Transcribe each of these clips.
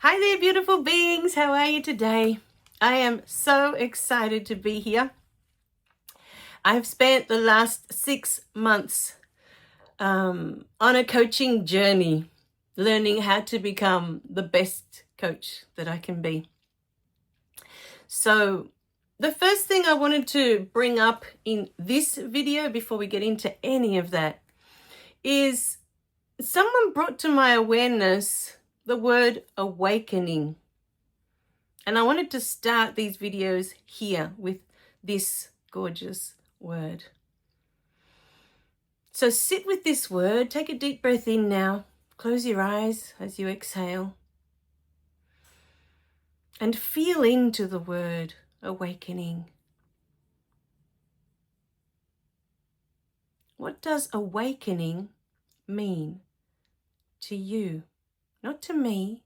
Hi there, beautiful beings. How are you today? I am so excited to be here. I've spent the last 6 months on a coaching journey, learning how to become the best coach that I can be. So the first thing I wanted to bring up in this video before we get into any of that is someone brought to my awareness the word awakening. And I wanted to start these videos here with this gorgeous word. So sit with this word, take a deep breath in now, close your eyes as you exhale, and feel into the word awakening. What does awakening mean to you? Not to me,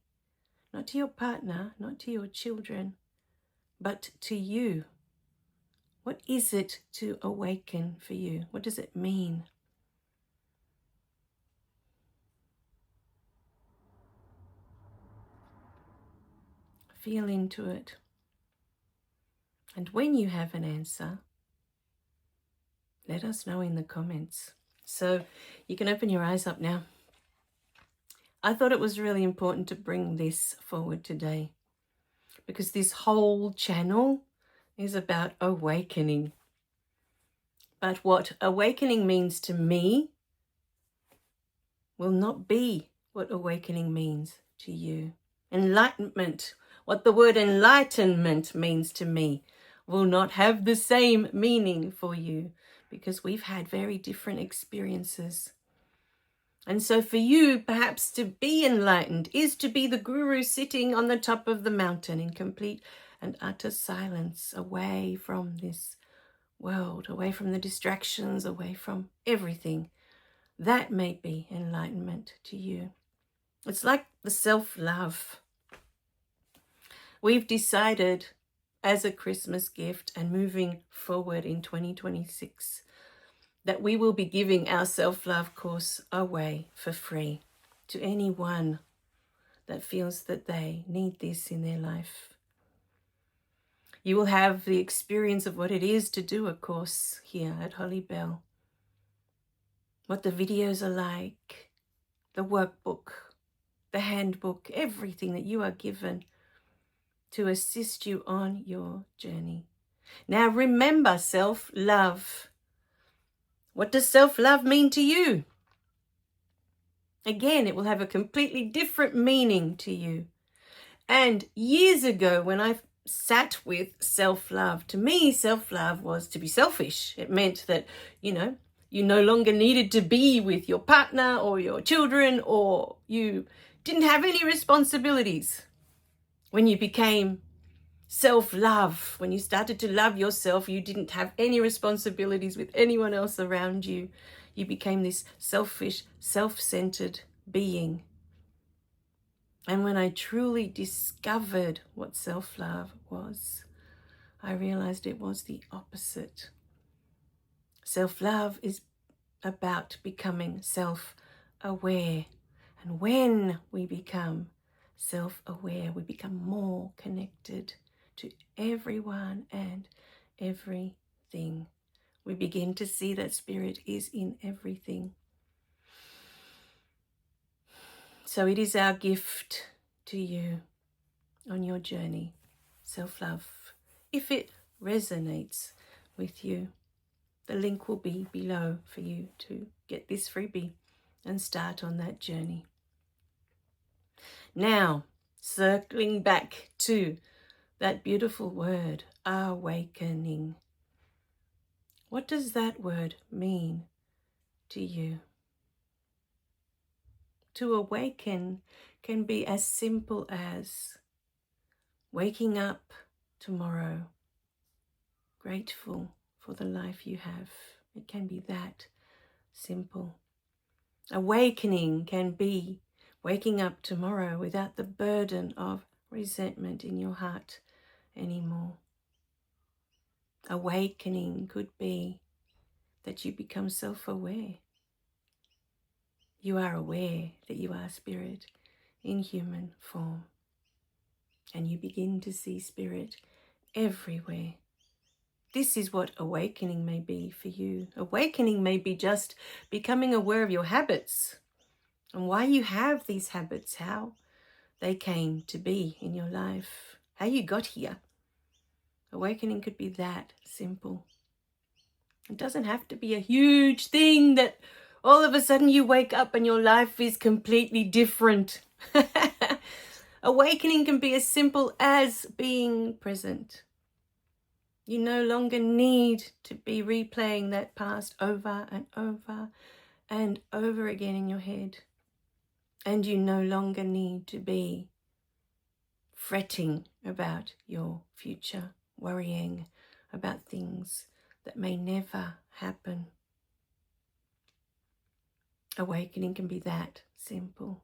not to your partner, not to your children, but to you. What is it to awaken for you? What does it mean? Feel into it. And when you have an answer, let us know in the comments. So you can open your eyes up now. I thought it was really important to bring this forward today because this whole channel is about awakening. But what awakening means to me will not be what awakening means to you. Enlightenment, what the word enlightenment means to me, will not have the same meaning for you because we've had very different experiences. And so for you, perhaps to be enlightened is to be the guru sitting on the top of the mountain in complete and utter silence, away from this world, away from the distractions, away from everything. That may be enlightenment to you. It's like the self-love. We've decided as a Christmas gift and moving forward in 2026 that we will be giving our self-love course away for free to anyone that feels that they need this in their life. You will have the experience of what it is to do a course here at Hollie Belle, what the videos are like, the workbook, the handbook, everything that you are given to assist you on your journey. Now remember, self-love. What does self-love mean to you? Again, it will have a completely different meaning to you. And years ago, when I sat with self-love, to me, self-love was to be selfish. It meant that, you no longer needed to be with your partner or your children, or you didn't have any responsibilities. When you became self-love, when you started to love yourself, you didn't have any responsibilities with anyone else around you. You became this selfish, self-centered being. And when I truly discovered what self-love was, I realized it was the opposite. Self-love is about becoming self-aware. And when we become self-aware, we become more connected to everyone and everything. We begin to see that spirit is in everything. So it is our gift to you on your journey, self-love. If it resonates with you, the link will be below for you to get this freebie and start on that journey. Now, circling back to that beautiful word, awakening. What does that word mean to you? To awaken can be as simple as waking up tomorrow, grateful for the life you have. It can be that simple. Awakening can be waking up tomorrow without the burden of resentment in your heart anymore. Awakening could be that you become self-aware. You are aware that you are spirit in human form. and you begin to see spirit everywhere. This is what awakening may be for you. Awakening may be just becoming aware of your habits and why you have these habits, how they came to be in your life, how you got here. Awakening could be that simple. It doesn't have to be a huge thing that all of a sudden you wake up and your life is completely different. Awakening can be as simple as being present. You no longer need to be replaying that past over and over and over again in your head. And you no longer need to be fretting about your future, worrying about things that may never happen. Awakening can be that simple.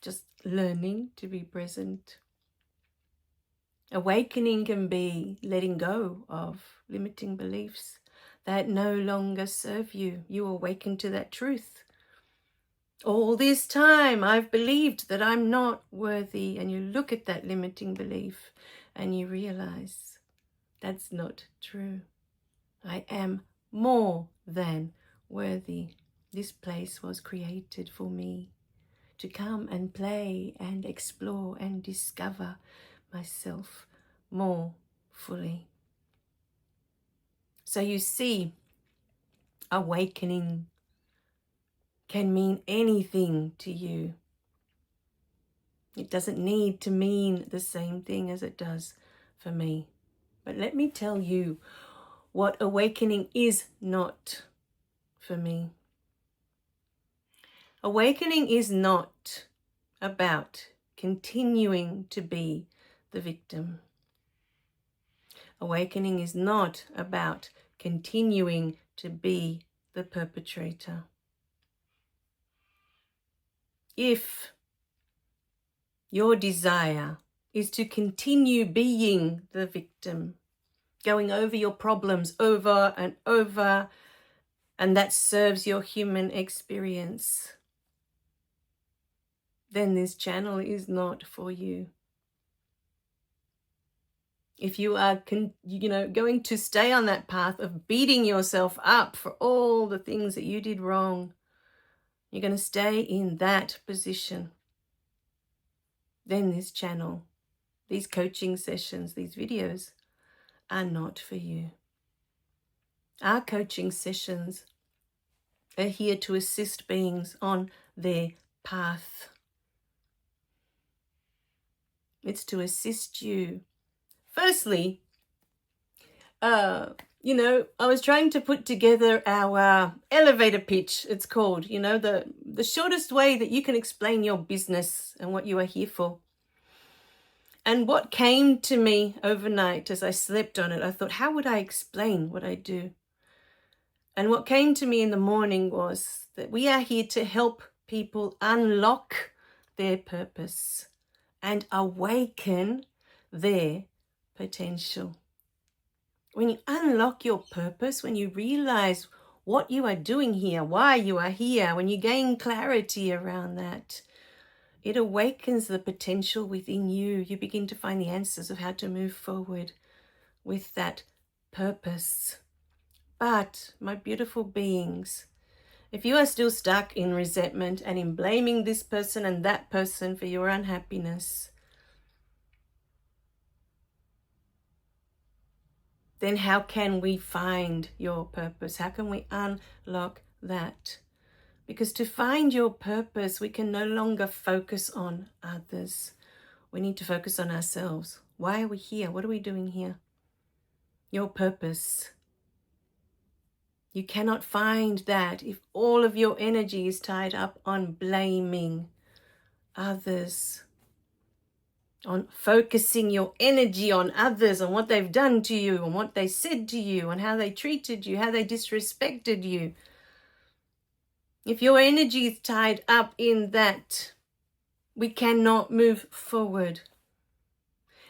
Just learning to be present. Awakening can be letting go of limiting beliefs that no longer serve you. You awaken to that truth. All this time I've believed that I'm not worthy, and you look at that limiting belief and you realize that's not true. I am more than worthy. This place was created for me to come and play and explore and discover myself more fully. So you see, awakening can mean anything to you. It doesn't need to mean the same thing as it does for me. But let me tell you what awakening is not for me. Awakening is not about continuing to be the victim. Awakening is not about continuing to be the perpetrator. If your desire is to continue being the victim, going over your problems over and over, and that serves your human experience, then this channel is not for you. If you are going to stay on that path of beating yourself up for all the things that you did wrong, you're going to stay in that position, then this channel, these coaching sessions, these videos are not for you. Our coaching sessions are here to assist beings on their path. It's to assist you. Firstly, I was trying to put together our elevator pitch, it's called, the shortest way that you can explain your business and what you are here for. And what came to me overnight as I slept on it, I thought, how would I explain what I do? And what came to me in the morning was that we are here to help people unlock their purpose and awaken their potential. When you unlock your purpose, when you realize what you are doing here, why you are here, when you gain clarity around that, it awakens the potential within you. You begin to find the answers of how to move forward with that purpose. But, my beautiful beings, if you are still stuck in resentment and in blaming this person and that person for your unhappiness, then how can we find your purpose? How can we unlock that? Because to find your purpose, we can no longer focus on others. We need to focus on ourselves. Why are we here? What are we doing here? Your purpose. You cannot find that if all of your energy is tied up on blaming others, on focusing your energy on others, on what they've done to you, on what they said to you, on how they treated you, how they disrespected you. If your energy is tied up in that, we cannot move forward.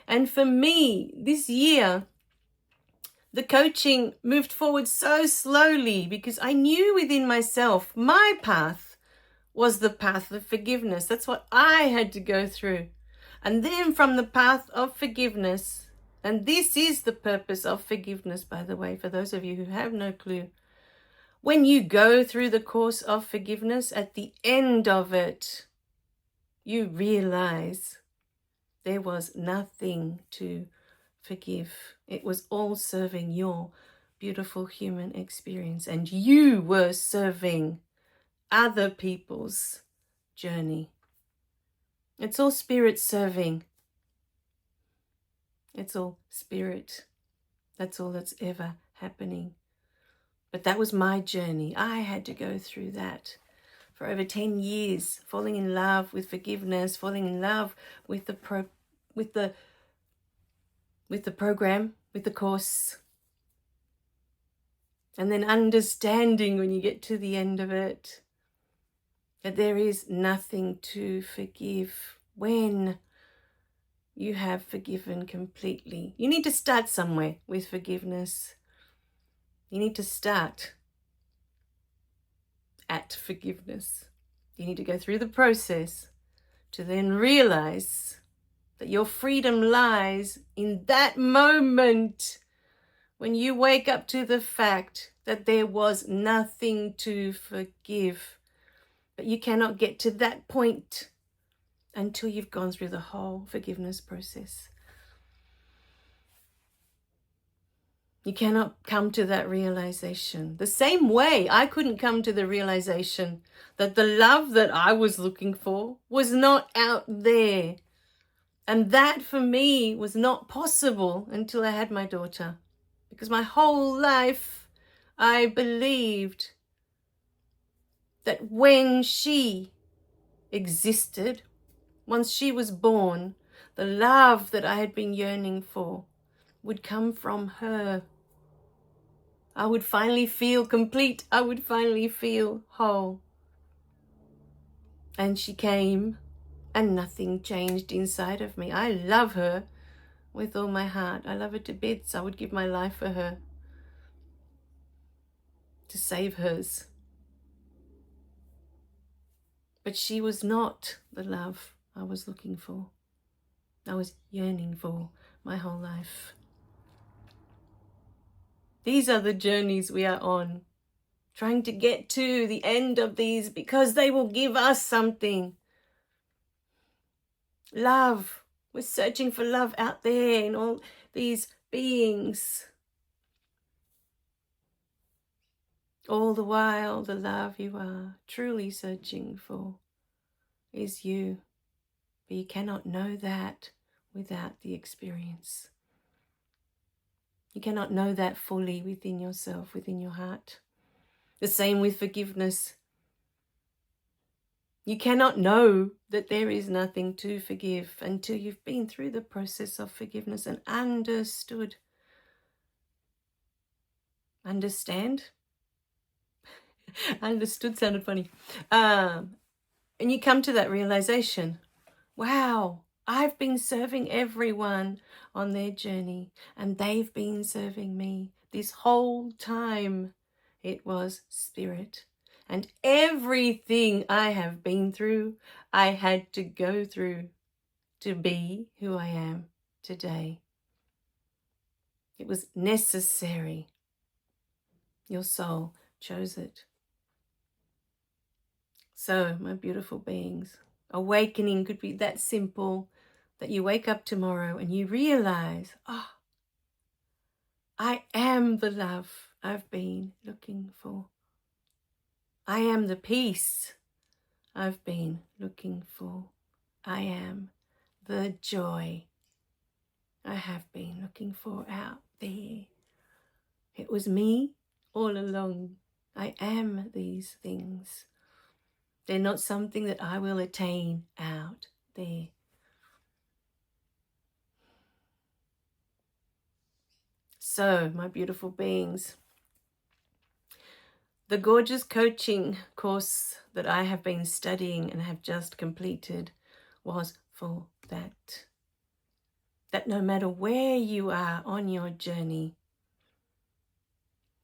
And for me, this year, the coaching moved forward so slowly because I knew within myself my path was the path of forgiveness. That's what I had to go through. And then from the path of forgiveness, and this is the purpose of forgiveness, by the way, for those of you who have no clue. When you go through the course of forgiveness, at the end of it, you realize there was nothing to forgive. It was all serving your beautiful human experience, and you were serving other people's journey. It's all spirit serving. It's all spirit. That's all that's ever happening. But that was my journey. I had to go through that for over 10 years, falling in love with forgiveness, falling in love with the program, with the course, and then understanding when you get to the end of it that there is nothing to forgive when you have forgiven completely. You need to start somewhere with forgiveness. You need to start at forgiveness. You need to go through the process to then realize that your freedom lies in that moment when you wake up to the fact that there was nothing to forgive. But you cannot get to that point until you've gone through the whole forgiveness process. You cannot come to that realization. The same way I couldn't come to the realization that the love that I was looking for was not out there. And that for me was not possible until I had my daughter. Because my whole life I believed that when she existed, once she was born, the love that I had been yearning for would come from her. I would finally feel complete. I would finally feel whole. And she came, and nothing changed inside of me. I love her with all my heart. I love her to bits. I would give my life for her, to save hers. But she was not the love I was looking for. I was yearning for my whole life. These are the journeys we are on, trying to get to the end of these because they will give us something. Love. We're searching for love out there in all these beings. All the while, the love you are truly searching for is you. But you cannot know that without the experience. You cannot know that fully within yourself, within your heart. The same with forgiveness. You cannot know that there is nothing to forgive until you've been through the process of forgiveness and understood. Understand? Understood sounded funny. And you come to that realization. Wow, I've been serving everyone on their journey, and they've been serving me this whole time. It was spirit. And everything I have been through, I had to go through to be who I am today. It was necessary. Your soul chose it. So, my beautiful beings, awakening could be that simple that you wake up tomorrow and you realize, oh, I am the love I've been looking for. I am the peace I've been looking for. I am the joy I have been looking for out there. It was me all along. I am these things. They're not something that I will attain out there. So, my beautiful beings, the gorgeous coaching course that I have been studying and have just completed was for that. That no matter where you are on your journey,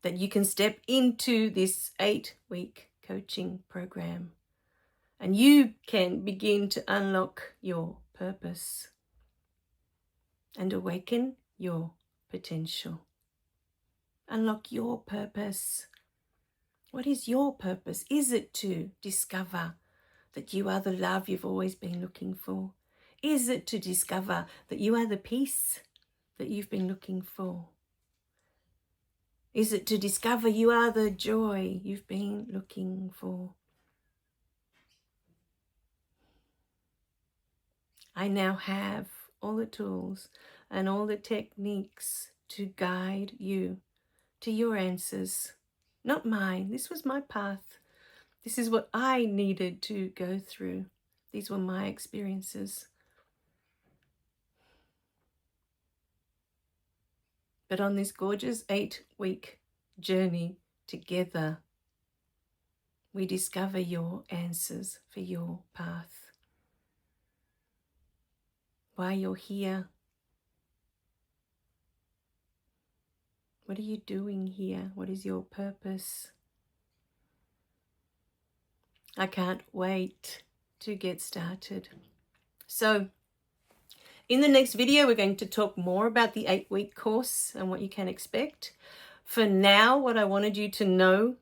that you can step into this 8-week coaching program and you can begin to unlock your purpose and awaken your potential. Unlock your purpose. What is your purpose? Is it to discover that you are the love you've always been looking for? Is it to discover that you are the peace that you've been looking for? Is it to discover you are the joy you've been looking for? I now have all the tools and all the techniques to guide you to your answers. Not mine. This was my path. This is what I needed to go through. These were my experiences. But on this gorgeous 8-week journey together, we discover your answers for your path. Why you're here. What are you doing here? What is your purpose? I can't wait to get started. So, in the next video, we're going to talk more about the 8-week course and what you can expect. For now, what I wanted you to know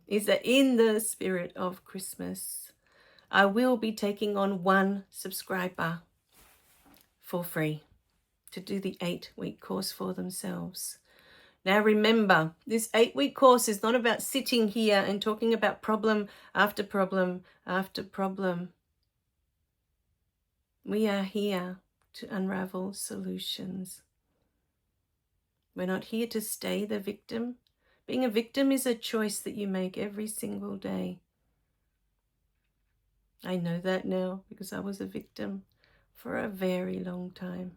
is that in the spirit of Christmas, I will be taking on one subscriber for free to do the 8-week course for themselves. Now remember, this 8-week course is not about sitting here and talking about problem after problem after problem. We are here to unravel solutions. We're not here to stay the victim. Being a victim is a choice that you make every single day. I know that now because I was a victim for a very long time.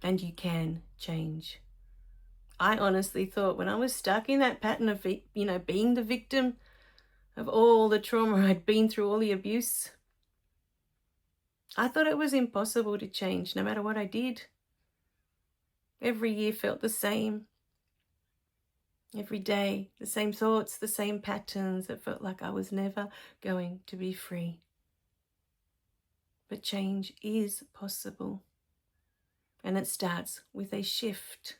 And you can change. I honestly thought when I was stuck in that pattern of, being the victim of all the trauma I'd been through, all the abuse, I thought it was impossible to change no matter what I did. Every year felt the same. Every day, the same thoughts, the same patterns. It felt like I was never going to be free. But change is possible. And it starts with a shift.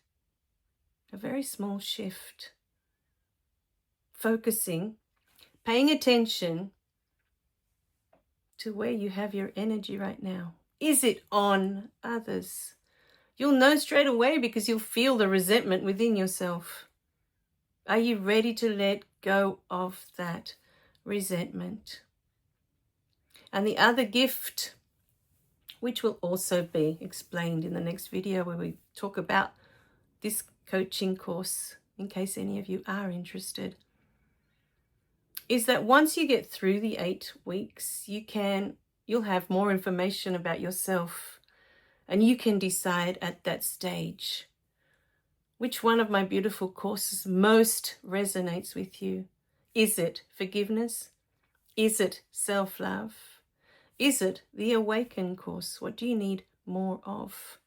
A very small shift. Focusing, paying attention to where you have your energy right now. Is it on others? You'll know straight away because you'll feel the resentment within yourself. Are you ready to let go of that resentment? And the other gift, which will also be explained in the next video where we talk about this coaching course, in case any of you are interested, is that once you get through the 8 weeks, you'll have more information about yourself, and you can decide at that stage which one of my beautiful courses most resonates with you. Is it forgiveness? Is it self-love? Is it the A.W.A.K.E.N course? What do you need more of?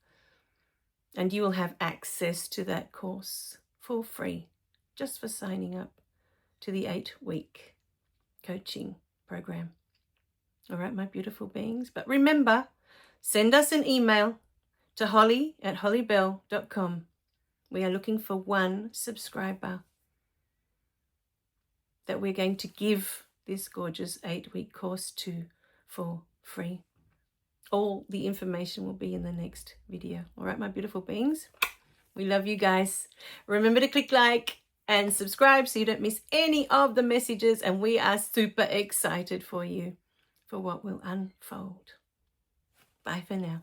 And you will have access to that course for free, just for signing up to the 8-week coaching program. All right, my beautiful beings. But remember, send us an email to hollie@holliebelle.com. We are looking for one subscriber that we're going to give this gorgeous 8-week course to for free. All the information will be in the next video. All right, my beautiful beings. We love you guys. Remember to click like and subscribe so you don't miss any of the messages. And we are super excited for you for what will unfold. Bye for now.